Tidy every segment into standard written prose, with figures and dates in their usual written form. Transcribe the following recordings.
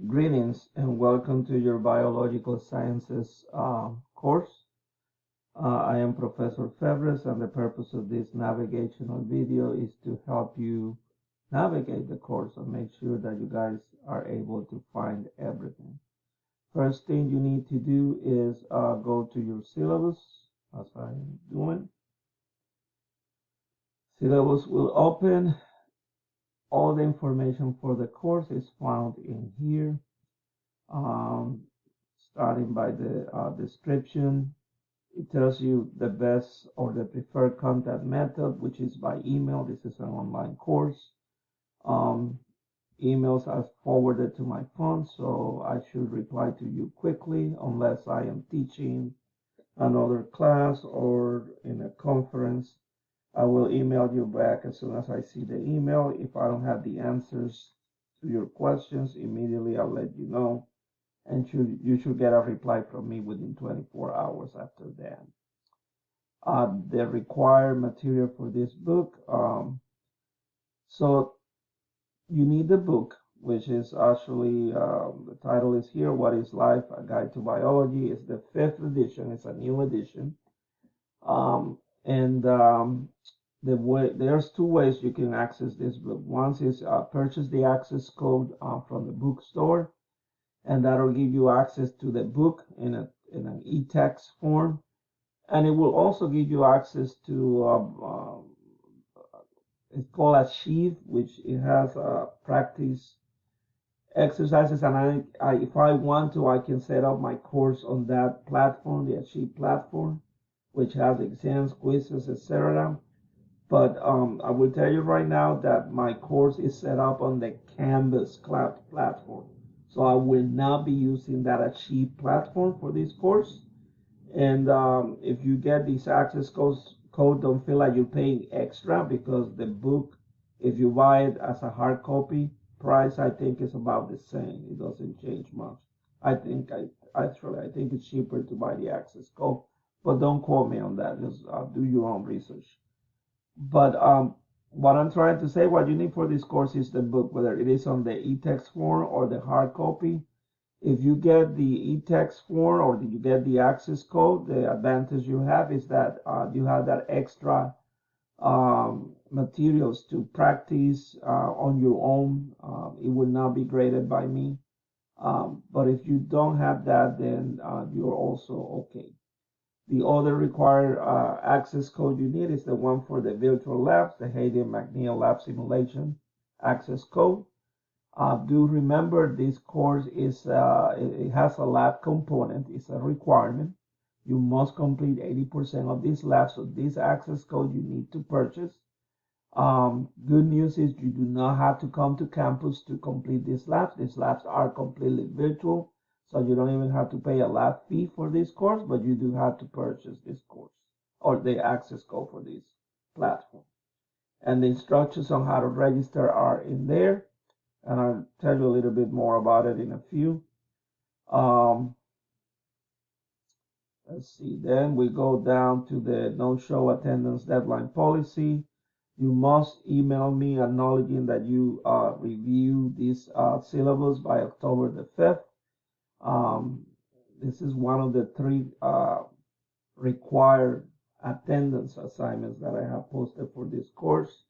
Greetings and welcome to your Biological Sciences course. I am Professor Febres, and the purpose of this navigational video is to help you navigate the course and make sure that you guys are able to find everything. First thing you need to do is go to your syllabus, as I'm doing. Syllabus will open. All the information for the course is found in here. Starting by the description, it tells you the best or the preferred contact method, which is by email. This is an online course. Um, Emails are forwarded to my phone, so I should reply to you quickly unless I am teaching another class or in a conference. I will email you back as soon as I see the email. If I don't have the answers to your questions, immediately I'll let you know, and you should get a reply from me within 24 hours after that. The required material for this book. So you need the book, which is actually the title is here. What is Life? A Guide to Biology. It's the fifth edition. It's a new edition. And there's two ways you can access this book. One is purchase the access code from the bookstore, and that'll give you access to the book in an e-text form, and it will also give you access to it's called Achieve, which it has practice exercises, and if I want to, I can set up my course on that platform, the Achieve platform, which has exams, quizzes, etc. But I will tell you right now that my course is set up on the Canvas platform. So I will not be using that Achieve platform for this course. And if you get these access code, don't feel like you're paying extra, because the book, if you buy it as a hard copy, price I think is about the same. It doesn't change much. I think it's cheaper to buy the access code, but don't quote me on that. Just do your own research. But what I'm trying to say, what you need for this course is the book, whether it is on the e-text form or the hard copy. If you get the e-text form or you get the access code, the advantage you have is that you have that extra materials to practice on your own. It will not be graded by me. But if you don't have that, then you're also okay. The other required access code you need is the one for the virtual labs, the Hayden McNeil Lab Simulation access code. Do remember this course it has a lab component. It's a requirement. You must complete 80% of this lab, so this access code you need to purchase. Good news is you do not have to come to campus to complete these labs. These labs are completely virtual, so you don't even have to pay a lab fee for this course, but you do have to purchase this course or the access code for this platform. And the instructions on how to register are in there, and I'll tell you a little bit more about it in a few. Um, let's see, then we go down to the no-show attendance deadline policy. You must email me acknowledging that you review this syllabus by October the 5th. This is one of the three required attendance assignments that I have posted for this course.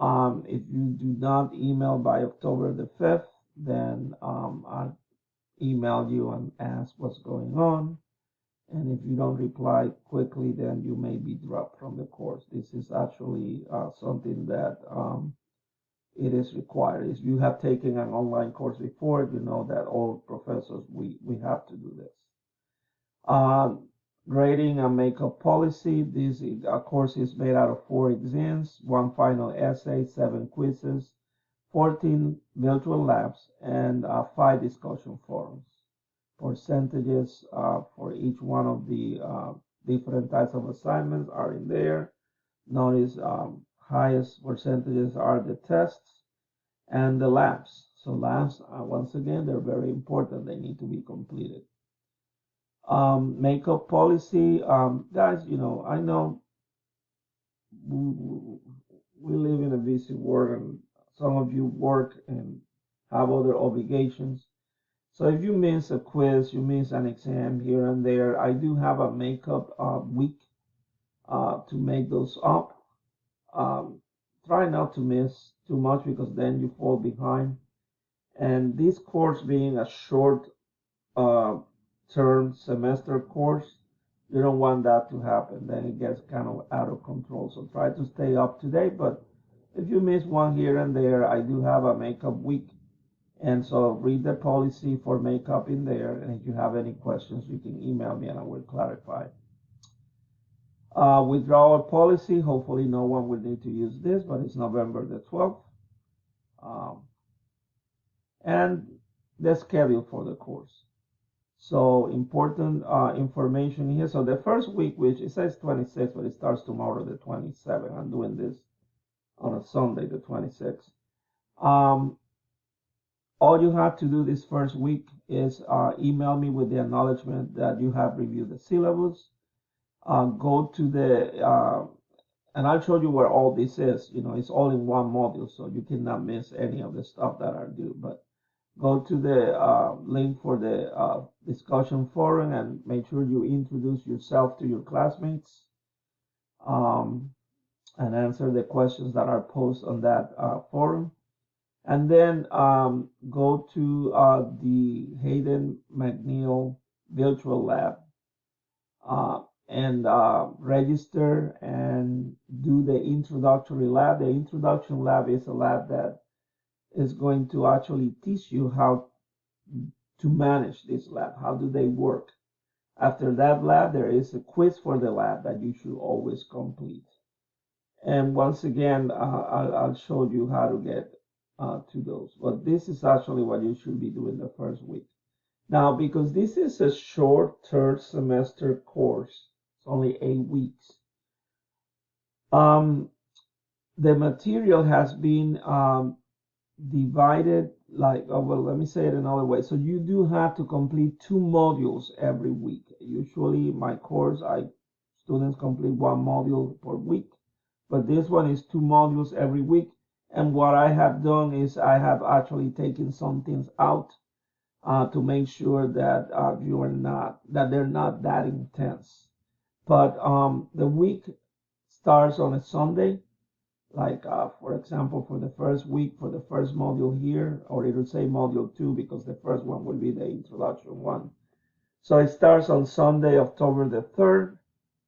If you do not email by October the 5th, then I'll email you and ask what's going on. And if you don't reply quickly, then you may be dropped from the course. This is actually something that it is required. If you have taken an online course before, you know that all professors, we have to do this. Grading and makeup policy. This course is made out of 4 exams, 1 final essay, 7 quizzes, 14 virtual labs, and 5 discussion forums. Percentages for each one of the different types of assignments are in there. Notice highest percentages are the tests and the labs. So labs, once again, they're very important. They need to be completed. Makeup policy, guys, I know we live in a busy world, and some of you work and have other obligations. So if you miss a quiz, you miss an exam here and there, I do have a makeup week to make those up. Um, Try not to miss too much because then you fall behind. And this course being a short uh, term semester course, you don't want that to happen. Then it gets kind of out of control. So try to stay up to date. But if you miss one here and there, I do have a makeup week. And so read the policy for makeup in there. And if you have any questions, you can email me and I will clarify. Withdrawal policy, hopefully no one will need to use this, but it's November the 12th. Um, and the schedule for the course. So important information here. So the first week, which it says 26, but it starts tomorrow, the 27th. I'm doing this on a Sunday, the 26th. All you have to do this first week is email me with the acknowledgement that you have reviewed the syllabus. Go to and I'll show you where all this is. You know, it's all in one module, so you cannot miss any of the stuff that are due. But go to the link for the discussion forum and make sure you introduce yourself to your classmates um, and answer the questions that are posted on that forum. And then go to the Hayden McNeil Virtual Lab and register and do the introductory lab. The introduction lab is a lab that is going to actually teach you how to manage this lab. How do they work? After that lab, there is a quiz for the lab that you should always complete. And once again, I'll show you how to get to those. But this is actually what you should be doing the first week. Now, because this is a short third semester course, it's only 8 weeks. The material has been divided like, oh, well, let me say it another way. So you do have to complete 2 modules every week. Usually my course, students complete 1 module per week, but this one is 2 modules every week. And what I have done is I have actually taken some things out to make sure that they're not that intense. But the week starts on a Sunday. Like, for example, for the first week, for the first module here, or it'll say module 2 because the first one will be the introduction one. So it starts on Sunday, October the 3rd,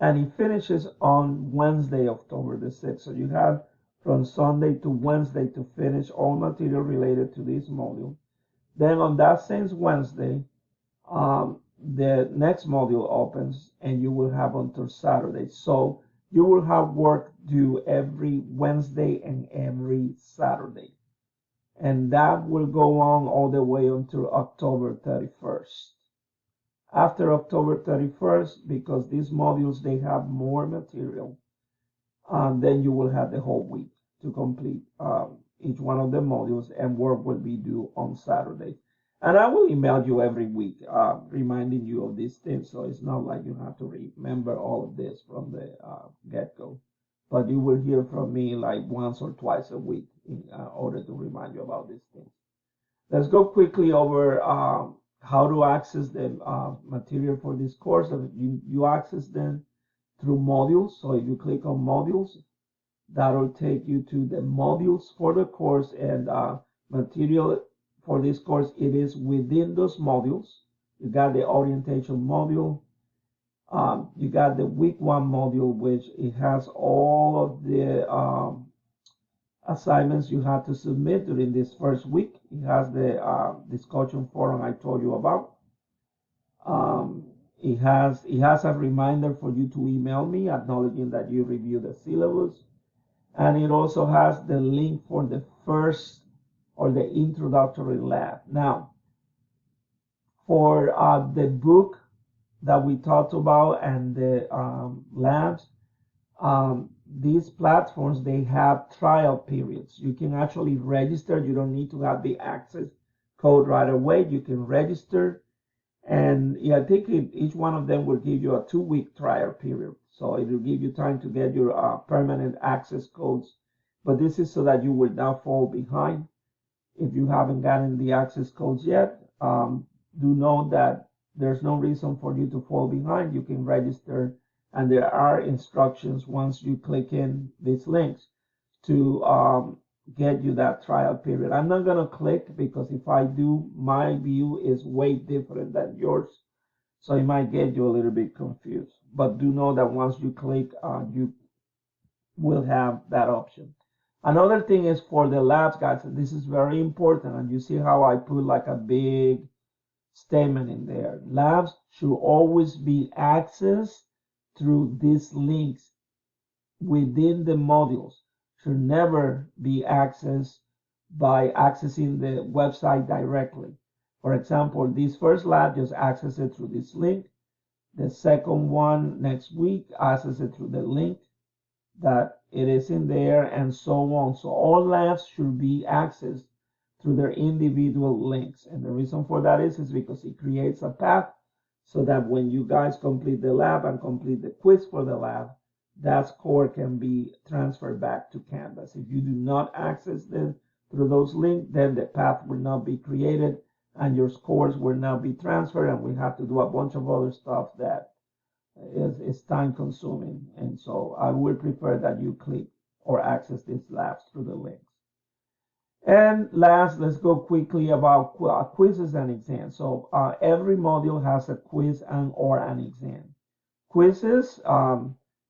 and it finishes on Wednesday, October the 6th. So you have from Sunday to Wednesday to finish all material related to this module. Then on that same Wednesday, the next module opens and you will have until Saturday. So you will have work due every Wednesday and every Saturday. And that will go on all the way until October 31st. After October 31st, because these modules, they have more material, then you will have the whole week to complete each one of the modules, and work will be due on Saturday. And I will email you every week, reminding you of these things. So it's not like you have to remember all of this from the get-go. But you will hear from me like once or twice a week in order to remind you about these things. Let's go quickly over how to access the material for this course. You access them through modules. So if you click on modules, that'll take you to the modules for the course, and material for this course, it is within those modules. You got the orientation module. You got the week 1 module, which it has all of the assignments you have to submit during this first week. It has the discussion forum I told you about. It has a reminder for you to email me acknowledging that you reviewed the syllabus. And it also has the link for the first or the introductory lab. Now, for the book that we talked about and the labs, these platforms, they have trial periods. You can actually register. You don't need to have the access code right away. You can register. And yeah, I think each one of them will give you a 2-week trial period. So it will give you time to get your permanent access codes. But this is so that you will not fall behind. If you haven't gotten the access codes yet, do know that there's no reason for you to fall behind. You can register, and there are instructions once you click in these links to get you that trial period. I'm not going to click because if I do, my view is way different than yours. So it might get you a little bit confused. But do know that once you click, you will have that option. Another thing is for the labs, guys, this is very important. And you see how I put like a big statement in there. Labs should always be accessed through these links within the modules. Should never be accessed by accessing the website directly. For example, this first lab, just access it through this link. The second one next week, access it through the link that it is in there, and so on. So all labs should be accessed through their individual links. And the reason for that is because it creates a path so that when you guys complete the lab and complete the quiz for the lab, that score can be transferred back to Canvas. If you do not access them through those links, then the path will not be created and your scores will not be transferred, and we have to do a bunch of other stuff that is time consuming. And so I would prefer that you click or access these labs through the links. And last, let's go quickly about quizzes and exams. So every module has a quiz and or an exam. Quizzes,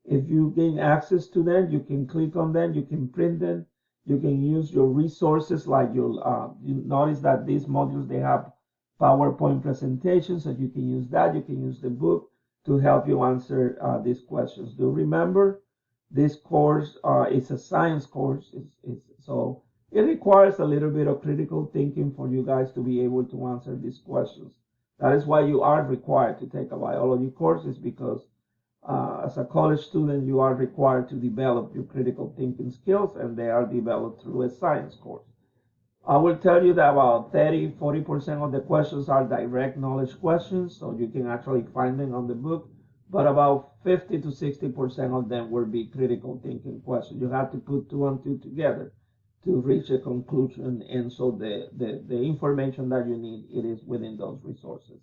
if you gain access to them, you can click on them, you can print them, you can use your resources like you notice that these modules, they have PowerPoint presentations, so you can use that. You can use the book to help you answer these questions. Do remember, this course is a science course, so it requires a little bit of critical thinking for you guys to be able to answer these questions. That is why you are required to take a biology course, is because as a college student, you are required to develop your critical thinking skills, and they are developed through a science course. I will tell you that about 30–40% of the questions are direct knowledge questions, so you can actually find them on the book, but about 50–60% of them will be critical thinking questions. You have to put two and two together to reach a conclusion, and so the information that you need, it is within those resources.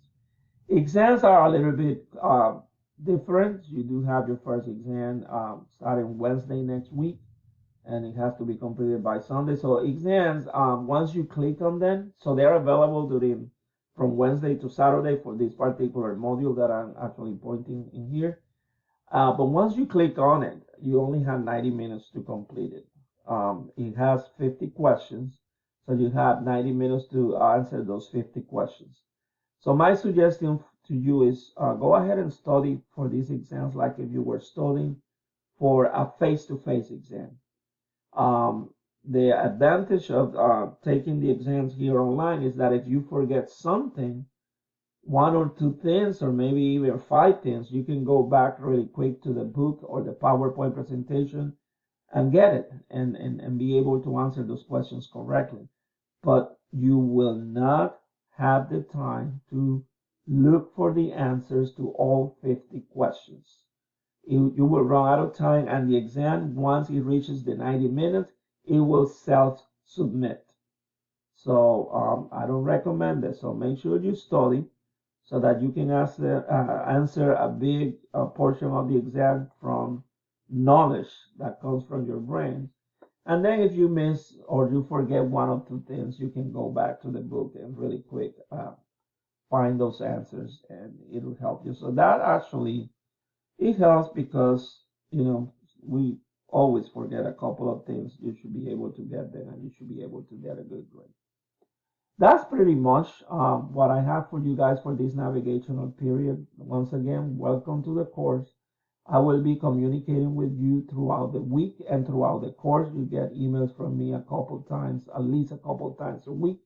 Exams are a little bit different. You do have your first exam starting Wednesday next week, and it has to be completed by Sunday. So exams, once you click on them, so they're available from Wednesday to Saturday for this particular module that I'm actually pointing in here. But once you click on it, you only have 90 minutes to complete it. It has 50 questions, so you have 90 minutes to answer those 50 questions. So my suggestion to you is go ahead and study for these exams like if you were studying for a face-to-face exam. The advantage of taking the exams here online is that if you forget something, one or two things, or maybe even five things, you can go back really quick to the book or the PowerPoint presentation and get it and be able to answer those questions correctly. But you will not have the time to look for the answers to all 50 questions. You will run out of time, and the exam, once it reaches the 90 minutes, it will self-submit. So I don't recommend it. So make sure you study so that you can answer a big portion of the exam from knowledge that comes from your brain. And then if you miss or you forget one or two things, you can go back to the book and really quick find those answers, and it will help you. So that actually, it helps because, we always forget a couple of things. You should be able to get them, and you should be able to get a good grade. That's pretty much what I have for you guys for this navigational period. Once again, welcome to the course. I will be communicating with you throughout the week and throughout the course. You get emails from me a couple times, at least a couple times a week.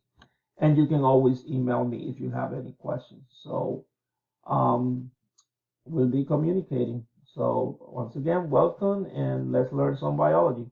And you can always email me if you have any questions. So we'll be communicating. So once again, welcome, and let's learn some biology.